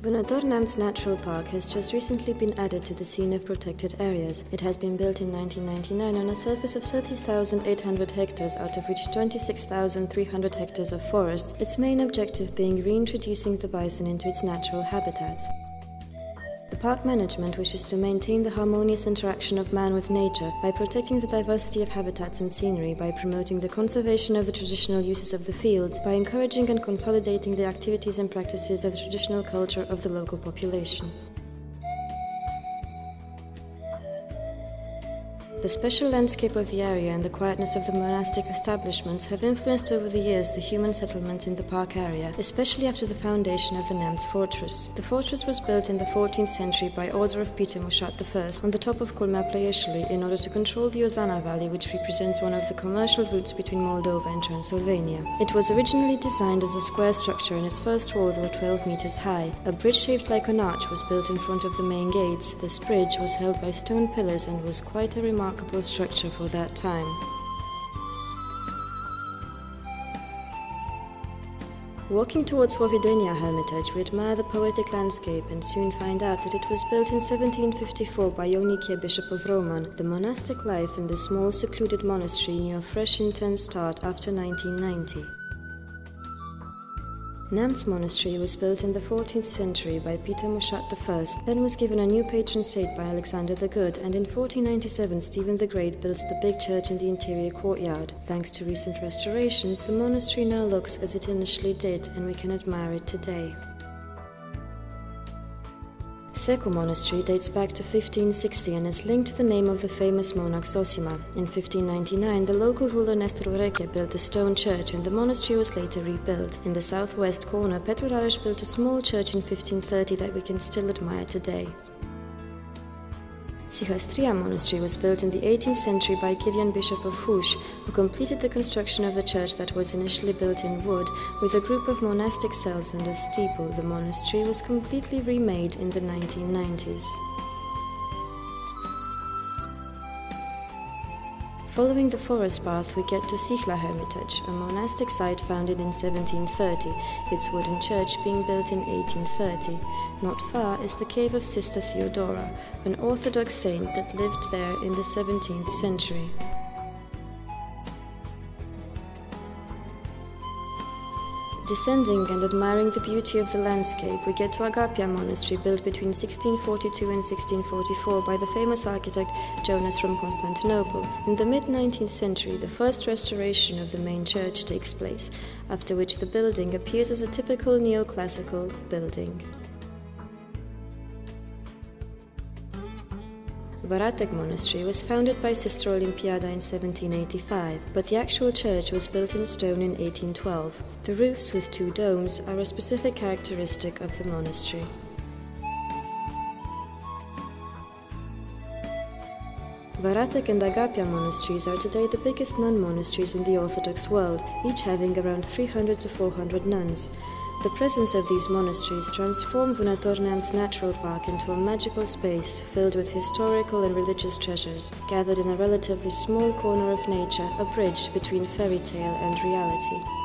Vanatori Natural Park has just recently been added to the scene of protected areas. It has been built in 1999 on a surface of 30,800 hectares, out of which 26,300 hectares of forest, its main objective being reintroducing the bison into its natural habitat. The park management wishes to maintain the harmonious interaction of man with nature by protecting the diversity of habitats and scenery, by promoting the conservation of the traditional uses of the fields, by encouraging and consolidating the activities and practices of the traditional culture of the local population. The special landscape of the area and the quietness of the monastic establishments have influenced over the years the human settlement in the park area, especially after the foundation of the Neamț fortress. The fortress was built in the 14th century by order of Peter Mușat I on the top of Culmea Ploieșului in order to control the Ozana Valley, which represents one of the commercial routes between Moldova and Transylvania. It was originally designed as a square structure and its first walls were 12 meters high. A bridge shaped like an arch was built in front of the main gates. This bridge was held by stone pillars and was quite a remarkable structure for that time. Walking towards Słowienia Hermitage, we admire the poetic landscape and soon find out that it was built in 1754 by Ionichie, Bishop of Roman. The monastic life in this small secluded monastery knew a fresh intense start after 1990. Neamț Monastery was built in the 14th century by Peter Mușat I, then was given a new patron saint by Alexander the Good, and in 1497 Stephen the Great built the big church in the interior courtyard. Thanks to recent restorations, the monastery now looks as it initially did, and we can admire it today. Secu Monastery dates back to 1560 and is linked to the name of the famous monarch Zosima. In 1599, the local ruler Nestor Ureche built a stone church and the monastery was later rebuilt. In the southwest corner, Petru Rareș built a small church in 1530 that we can still admire today. Sihăstria Monastery was built in the 18th century by Chirian, Bishop of Huș, who completed the construction of the church that was initially built in wood, with a group of monastic cells and a steeple. The monastery was completely remade in the 1990s. Following the forest path, we get to Sihla Hermitage, a monastic site founded in 1730, its wooden church being built in 1830. Not far is the cave of Sister Theodora, an Orthodox saint that lived there in the 17th century. Descending and admiring the beauty of the landscape, we get to Agapia Monastery, built between 1642 and 1644 by the famous architect Jonas from Constantinople. In the mid-19th century, the first restoration of the main church takes place, after which the building appears as a typical neoclassical building. Varatek Monastery was founded by Sister Olimpiada in 1785, but the actual church was built in stone in 1812. The roofs with two domes are a specific characteristic of the monastery. Varatek and Agapia monasteries are today the biggest nun monasteries in the Orthodox world, each having around 300 to 400 nuns. The presence of these monasteries transformed Vanatori Natural Park into a magical space filled with historical and religious treasures, gathered in a relatively small corner of nature, a bridge between fairy tale and reality.